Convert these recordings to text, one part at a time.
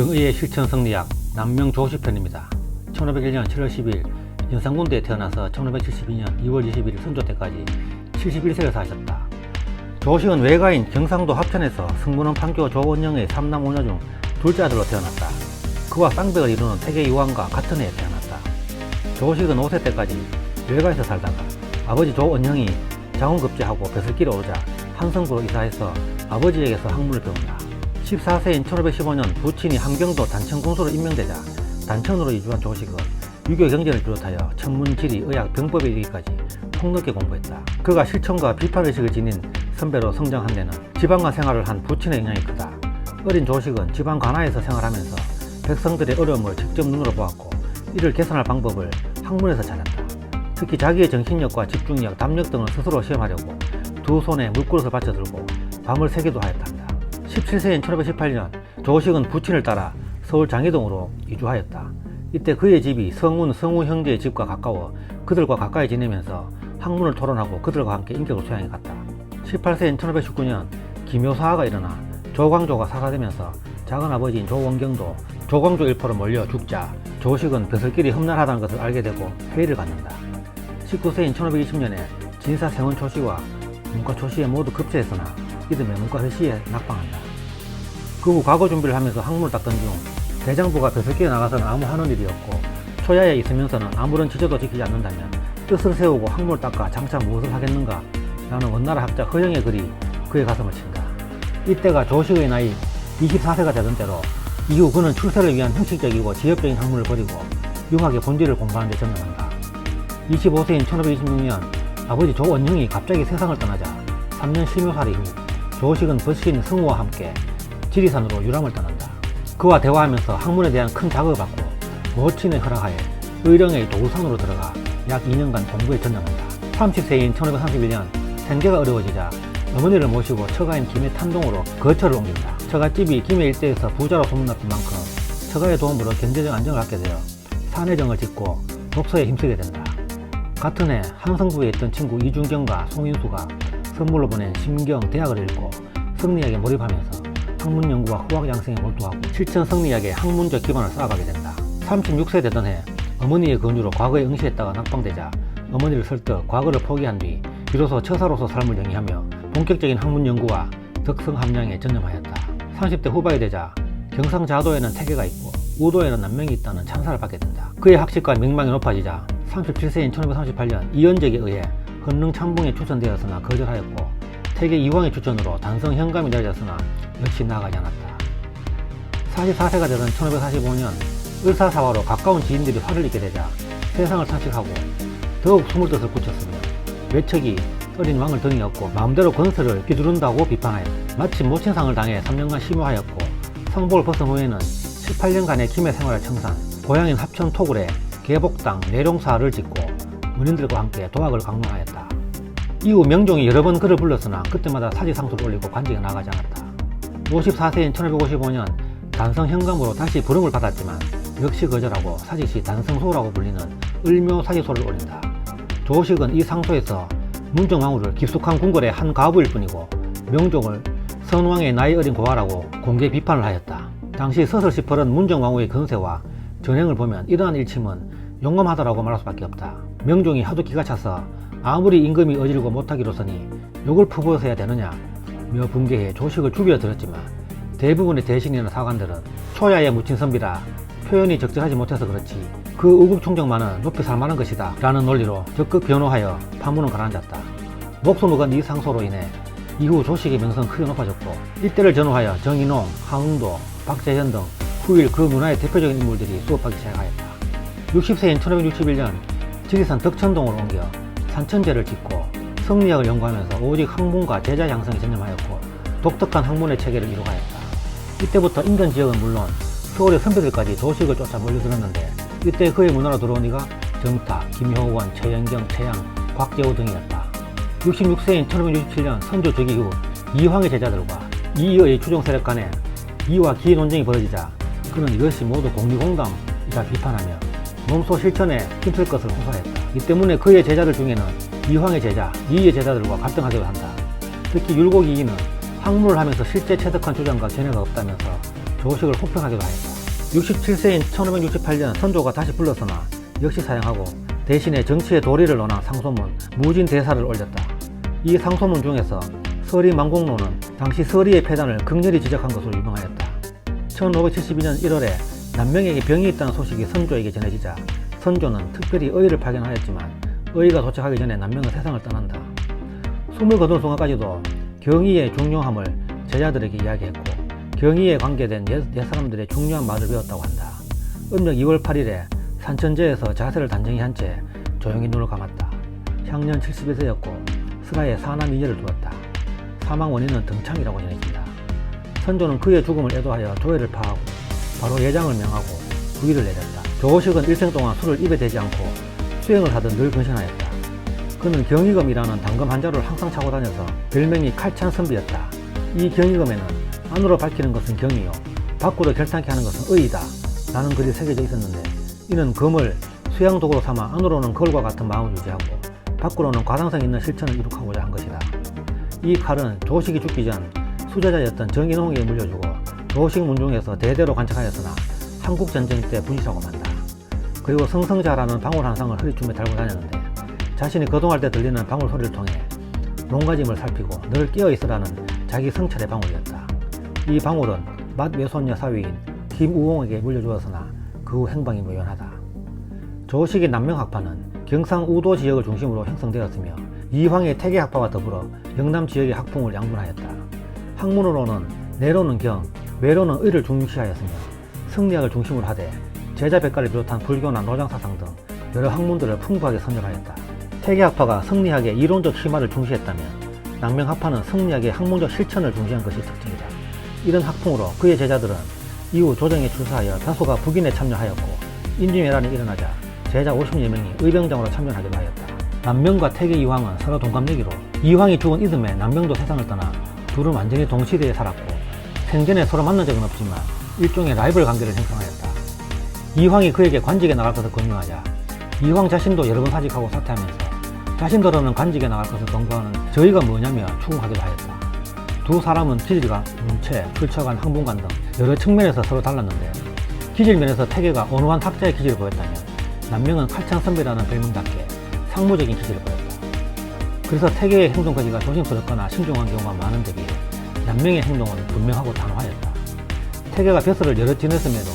정의의 실천 성리학 남명 조시편입니다. 1501년 7월 10일 연산군대에 태어나서 1572년 2월 21일 선조 때까지 71세를 사셨다. 조식은 외가인 경상도 합천에서 승문원 판교 조원영의 3남 5녀 중 둘째 아들로 태어났다. 그와 쌍벽을 이루는 태계 이황과 같은 해에 태어났다. 조식은 5세 때까지 외가에서 살다가 아버지 조원영이 장원급제하고 벼슬길에 오르자 한성부로 이사해서 아버지에게서 학문을 배운다. 14세인 1515년 부친이 함경도 단천군수로 임명되자 단천으로 이주한 조식은 유교 경제를 비롯하여 천문, 지리, 의학, 병법에 이르기까지 폭넓게 공부했다. 그가 실천과 비판의식을 지닌 선배로 성장한 데는 지방관 생활을 한 부친의 영향이 크다. 어린 조식은 지방 관하에서 생활하면서 백성들의 어려움을 직접 눈으로 보았고 이를 개선할 방법을 학문에서 찾았다. 특히 자기의 정신력과 집중력, 담력 등을 스스로 시험하려고 두 손에 물그릇을 받쳐들고 밤을 새기도 하였단다. 17세인 1518년 조식은 부친을 따라 서울 장희동으로 이주하였다. 이때 그의 집이 성운, 성우 형제의 집과 가까워 그들과 가까이 지내면서 학문을 토론하고 그들과 함께 인격을 소양해 갔다. 18세인 1519년 기묘사화가 일어나 조광조가 사사되면서 작은아버지인 조원경도 조광조 일포로 몰려 죽자 조식은 벼슬길이 험난하다는 것을 알게 되고 회의를 갖는다. 19세인 1520년에 진사 생원 초시와 문과 초시에 모두 급제했으나 이듬해 문과 회시에 낙방한다. 그 후 과거 준비를 하면서 학문을 닦던 중 대장부가 벼슬길에 나가서는 아무 하는 일이었고 초야에 있으면서는 아무런 지조도 지키지 않는다면 뜻을 세우고 학문을 닦아 장차 무엇을 하겠는가 라는 원나라 학자 허영의 글이 그의 가슴을 친다. 이때가 조식의 나이 24세가 되던 때로 이후 그는 출세를 위한 형식적이고 지엽적인 학문을 버리고 융학의 본질을 공부하는 데 전념한다. 25세인 1526년 아버지 조원영이 갑자기 세상을 떠나자 3년 심효살이 후 조식은 벗신 승우와 함께 지리산으로 유람을 떠난다. 그와 대화하면서 학문에 대한 큰 자극을 받고 모친의 허락하에 의령의 도우산으로 들어가 약 2년간 공부에 전념한다. 30세인 1531년 생계가 어려워지자 어머니를 모시고 처가인 김해 탄동으로 거처를 옮긴다. 처갓집이 김해 일대에서 부자로 소문났던 만큼 처가의 도움으로 경제적 안정을 갖게 되어 산해정을 짓고 독서에 힘쓰게 된다. 같은 해 한성부에 있던 친구 이중경과 송인수가 선물로 보낸 심경 대학을 읽고 성리학에 몰입하면서 학문 연구와 후학 양성에 몰두하고 실천 성리학의 학문적 기반을 쌓아가게 된다. 36세 되던 해 어머니의 권유로 과거에 응시했다가 낙방되자 어머니를 설득 과거를 포기한 뒤 비로소 처사로서 삶을 영위하며 본격적인 학문 연구와 덕성 함량에 전념하였다. 30대 후반이 되자 경상자도에는 태계가 있고 우도에는 남명이 있다는 찬사를 받게 된다. 그의 학식과 명망이 높아지자 37세인 1538년 이연적에 의해 헌릉 참봉에 추천되었으나 거절하였고 태계 이황의 추천으로 단성 현감이 내려졌으나 역시 나아가지 않았다. 44세가 되던 1545년 을사사화로 가까운 지인들이 화를 입게 되자 세상을 탄식하고 더욱 숨을 뜻을 굳혔으며 외척이 어린 왕을 등에 업고 마음대로 권세를 휘두른다고 비판하였다. 마침 모친상을 당해 3년간 심호하였고 성복을 벗은 후에는 7, 8년간의 김해 생활을 청산, 고향인 합천 토굴에 계복당 내룡사를 짓고 문인들과 함께 도학을 강론하였다. 이후 명종이 여러 번 그를 불렀으나 그때마다 사직상소를 올리고 관직에 나가지 않았다. 54세인 1555년 단성 현감으로 다시 부름을 받았지만 역시 거절하고 사직시 단성소라고 불리는 을묘 사직소를 올린다. 조식은 이 상소에서 문정왕후를 깊숙한 궁궐의 한 가부일 뿐이고 명종을 선왕의 나이 어린 고아라고 공개 비판을 하였다. 당시 서슬시 벌은 문정왕후의 건세와 전행을 보면 이러한 일침은 용감하다라고 말할 수밖에 없다. 명종이 하도 기가 차서 아무리 임금이 어질고 못하기로서니 욕을 퍼부어서야 되느냐 며 분개해 조식을 죽여 들었지만 대부분의 대신이나 사관들은 초야에 묻힌 선비라 표현이 적절하지 못해서 그렇지 그 우국충정만은 높이 살만한 것이다 라는 논리로 적극 변호하여 파문은 가라앉았다. 목숨을 건 이 상소로 인해 이후 조식의 명성은 크게 높아졌고 이때를 전후하여 정인홍, 하응도, 박재현 등 후일 그 문화의 대표적인 인물들이 수업하기 시작하였다. 60세인 1561년 지리산 덕천동으로 옮겨 산천제를 짓고 성리학을 연구하면서 오직 학문과 제자 양성에 전념하였고 독특한 학문의 체계를 이루가였다. 이때부터 인근 지역은 물론 서울의 선비들까지 조식을 쫓아 몰려들었는데 이때 그의 문화로 들어온 이가 정타, 김효원, 최연경, 최양, 곽재호 등이었다. 66세인 1567년 선조 즉위 후 이황의 제자들과 이의의 추종 세력 간에 이와 기 논쟁이 벌어지자 그는 이것이 모두 공리공감이라 비판하며 몸소 실천에 힘쓸 것을 호소했다. 이 때문에 그의 제자들 중에는 이황의 제자, 이의의 제자들과 갈등하기도 한다. 특히 율곡이이는 학문을 하면서 실제 체득한 주장과 견해가 없다면서 조식을 호평하기도 하였다. 67세인 1568년 선조가 다시 불러서나 역시 사양하고 대신에 정치의 도리를 논한 상소문 무진대사를 올렸다. 이 상소문 중에서 서리망공로는 당시 서리의 폐단을 극렬히 지적한 것으로 유명하였다. 1572년 1월에 남명에게 병이 있다는 소식이 선조에게 전해지자 선조는 특별히 의의를 파견하였지만 의의가 도착하기 전에 남명은 세상을 떠난다. 숨을 거둔 순간까지도 경의의 중요함을 제자들에게 이야기했고 경의에 관계된 옛 사람들의 중요한 말을 배웠다고 한다. 음력 2월 8일에 산천제에서 자세를 단정히 한 채 조용히 눈을 감았다. 향년 71세였고 스가에 사남 2녀를 두었다. 사망 원인은 등창이라고 전해진다. 선조는 그의 죽음을 애도하여 조회를 파하고 바로 예장을 명하고 부의를 내렸다. 조식은 일생 동안 술을 입에 대지 않고 수행을 하듯 늘 근신하였다. 그는 경의검이라는 당금 한자루를 항상 차고 다녀서 별명이 칼찬 선비였다. 이 경의검에는 안으로 밝히는 것은 경이요 밖으로 결탄케 하는 것은 의이다 라는 글이 새겨져 있었는데 이는 검을 수양도구로 삼아 안으로는 거울과 같은 마음을 유지하고 밖으로는 과당성 있는 실천을 이룩하고자 한 것이다. 이 칼은 조식이 죽기 전 수제자였던 정인홍에게 물려주고 조식 문중에서 대대로 관찰하였으나 한국전쟁 때 분실하고 만다. 그리고 성성자라는 방울 한 상을 허리춤에 달고 다녔는데 자신이 거동할 때 들리는 방울 소리를 통해 농가짐을 살피고 늘 깨어있으라는 자기 성찰의 방울이었다. 이 방울은 맏 외손녀 사위인 김우홍에게 물려주었으나 그 후 행방이 무연하다. 조식의 남명학파는 경상 우도 지역을 중심으로 형성되었으며 이황의 태계학파와 더불어 영남 지역의 학풍을 양분하였다. 학문으로는 내로는 경, 외로는 의를 중시하였으며 승리학을 중심으로 하되 제자백가를 비롯한 불교나 노장사상 등 여러 학문들을 풍부하게 선정하였다. 태계학파가 승리학의 이론적 심화를 중시했다면 남명학파는 승리학의 학문적 실천을 중시한 것이 특징이다. 이런 학풍으로 그의 제자들은 이후 조정에 출사하여 다소가 북인에 참여하였고 인주매란이 일어나자 제자 50여 명이 의병장으로 참전하기도 하였다. 남명과 태계 이황은 서로 동갑내기로 이황이 죽은 이듬해 남명도 세상을 떠나 둘은 완전히 동시대에 살았고 생전에 서로 만난 적은 없지만 일종의 라이벌 관계를 형성하였다. 이황이 그에게 관직에 나갈 것을 권유하자 이황 자신도 여러 번 사직하고 사퇴하면서 자신들은 관직에 나갈 것을 권고하는 저희가 뭐냐며 추궁하기도 하였다. 두 사람은 기질과 문체, 출처관, 항문관 등 여러 측면에서 서로 달랐는데 기질면에서 태계가 온화한 학자의 기질을 보였다면 남명은 칼찬 선배라는 별명답게 상무적인 기질을 보였다. 그래서 태계의 행동 거지가 조심스럽거나 신중한 경우가 많은 데비해 남명의 행동은 분명하고 단호하였다. 태계가 벼슬을 여러 지냈음에도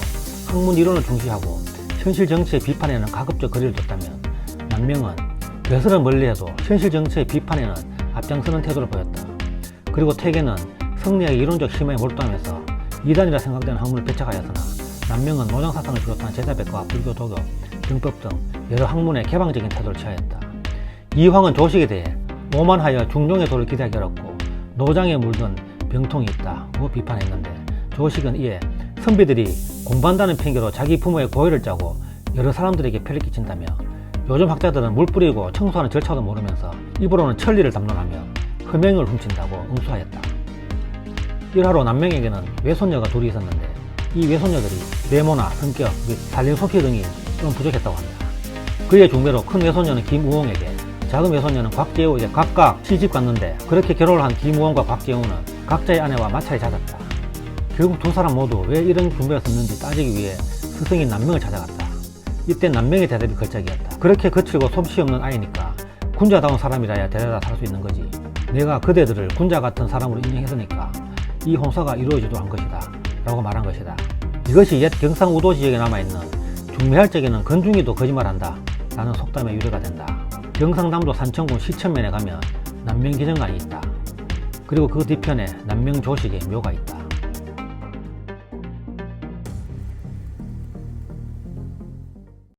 학문 이론을 중시하고 현실 정치의 비판에는 가급적 거리를 뒀다면 남명은 벼슬은 멀리해도 현실 정치의 비판에는 앞장서는 태도를 보였다. 그리고 태계는 성리학의 이론적 심화에 몰두하면서 이단이라 생각되는 학문을 배척하였으나 남명은 노장사상을 비롯한 제자백과 불교, 도교, 등법 등 여러 학문에 개방적인 태도를 취하였다. 이황은 조식에 대해 오만하여 중용의 도를 기대하기 어렵고 노장에 물든 병통이 있다고 비판했는데 조식은 이에 선비들이 공부한다는 핑계로 자기 부모의 고혈을 짜고 여러 사람들에게 폐를 끼친다며 요즘 학자들은 물 뿌리고 청소하는 절차도 모르면서 입으로는 천리를 담론하며 흠행을 훔친다고 응수하였다. 일화로 남명에게는 외손녀가 둘이 있었는데 이 외손녀들이 외모나 성격 및 살림 솜씨 등이 좀 부족했다고 합니다. 그의 중매로 큰 외손녀는 김우홍에게 작은 외손녀는 곽재우에게 각각 시집 갔는데 그렇게 결혼을 한 김우홍과 곽재우는 각자의 아내와 마찰이 잦았다. 결국 두 사람 모두 왜 이런 준비를 썼는지 따지기 위해 스승인 남명을 찾아갔다. 이때 남명의 대답이 걸작이었다. 그렇게 거칠고 솜씨 없는 아이니까 군자다운 사람이라야 데려다 살 수 있는 거지. 내가 그대들을 군자 같은 사람으로 인정했으니까 이 혼사가 이루어지도록 한 것이다 라고 말한 것이다. 이것이 옛 경상우도 지역에 남아있는 중매할 적에는 건중이도 거짓말한다 라는 속담의 유래가 된다. 경상남도 산천군 시천면에 가면 남명기정관이 있다. 그리고 그 뒤편에 남명조식의 묘가 있다.